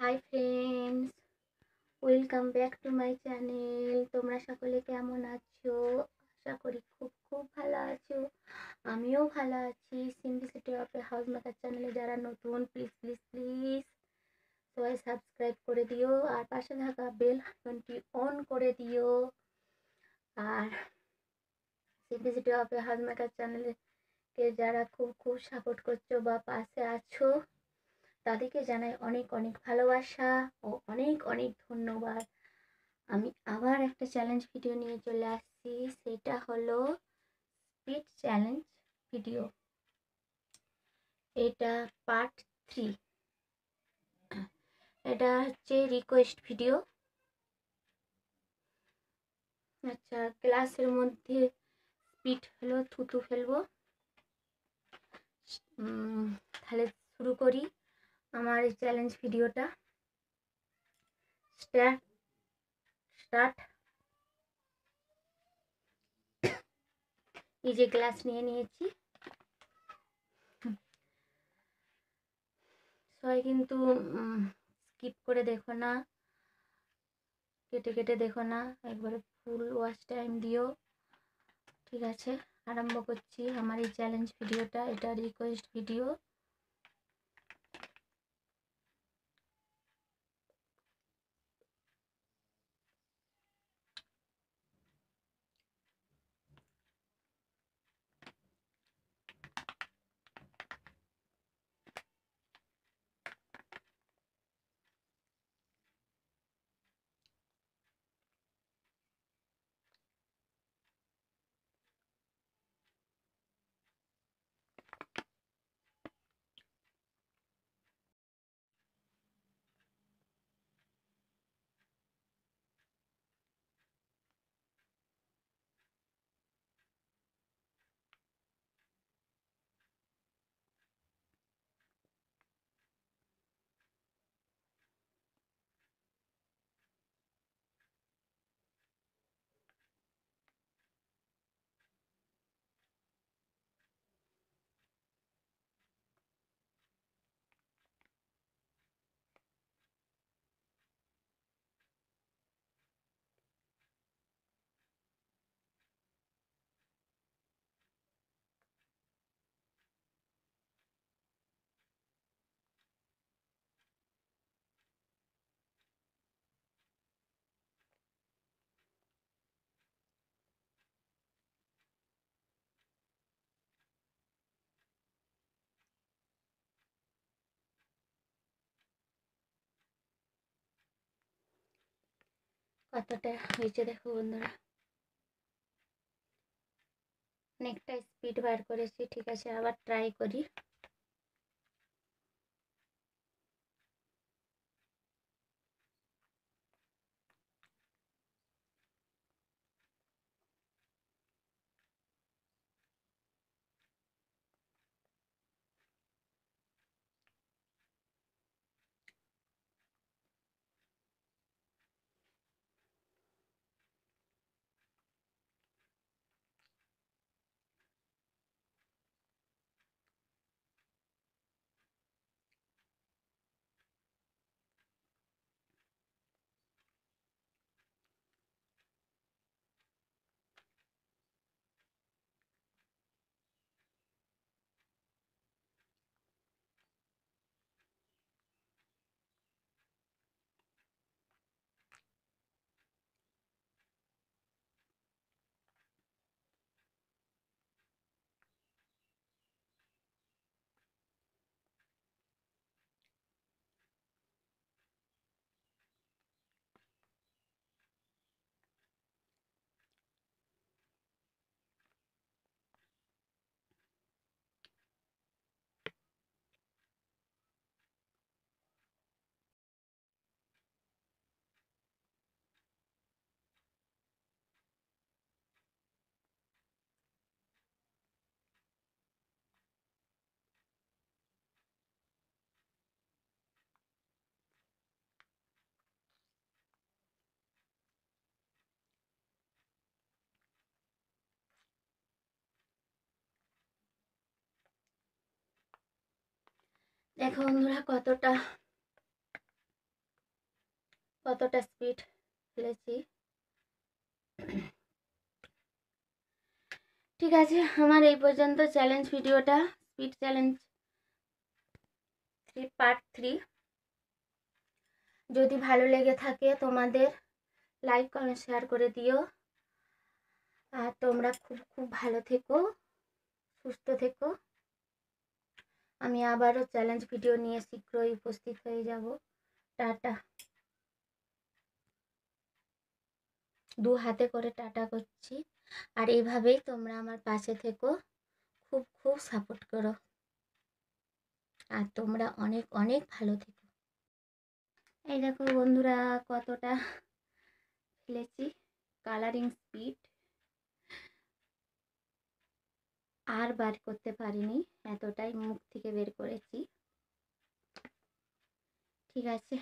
Hi friends, welcome back to my channel. তোমরা সকলে কেমন আছো? আশা করি খুব খুব ভালো আছো। আমিও ভালো আছি। Simplicity of a house maker চ্যানেলে যারা নতুন, প্লিজ প্লিজ প্লিজ সবাই সাবস্ক্রাইব করে দিও আর পাশে থাকা বেল আইকনটি অন করে দিও। আর simplicity of a house maker চ্যানেলকে যারা খুব খুব সাপোর্ট করছো বা পাশে আছো, তাদেরকে জানাই অনেক অনেক ভালোবাসা ও অনেক অনেক ধন্যবাদ। আমি আবার একটা চ্যালেঞ্জ ভিডিও নিয়ে চলে আসছি, সেটা হলো স্পিড চ্যালেঞ্জ ভিডিও। এটা পার্ট 3। এটা হচ্ছে রিকোয়েস্ট ভিডিও। আচ্ছা, ক্লাসের মধ্যে স্পিড হলো থুতু ফেলবো। তাহলে শুরু করি আমার এই চ্যালেঞ্জ ভিডিওটা। স্টার্ট। এই যে গ্লাস নিয়ে নিয়েছি। সবাই কিন্তু স্কিপ করে দেখো না, কেটে কেটে দেখো না, একবারে ফুল ওয়াচ টাইম দিও। ঠিক আছে, আরম্ভ করছি আমার এই চ্যালেঞ্জ ভিডিওটা। এটা রিকোয়েস্ট ভিডিও। কতটা হয়েছে দেখো বন্ধুরা, অনেকটা স্পিড বার করেছি। ঠিক আছে, আবার ট্রাই করি। দেখো বন্ধুরা কতটা কতটা স্পিড ফেলেছি। ঠিক আছে, আমার এই পর্যন্ত চ্যালেঞ্জ ভিডিওটা, স্পিড চ্যালেঞ্জ 3 পার্ট 3। যদি ভালো লেগে থাকে তোমাদের লাইক কমেন্ট শেয়ার করে দিও। আর তোমরা খুব খুব ভালো থেকো, সুস্থ থেকো। আমি আবারও চ্যালেঞ্জ ভিডিও নিয়ে শীঘ্রই উপস্থিত হয়ে যাব। টাটা। 2 হাতে করে টাটা করছি। আর এইভাবেই তোমরা আমার পাশে থেকো, খুব খুব সাপোর্ট করো। আর তোমরা অনেক অনেক ভালো থেকো। এই দেখো বন্ধুরা কতটা ফেলেছি। কালারিং স্পিড আর বার করতে পারিনি, এতটাই মুখ থেকে বের করেছি। ঠিক আছে।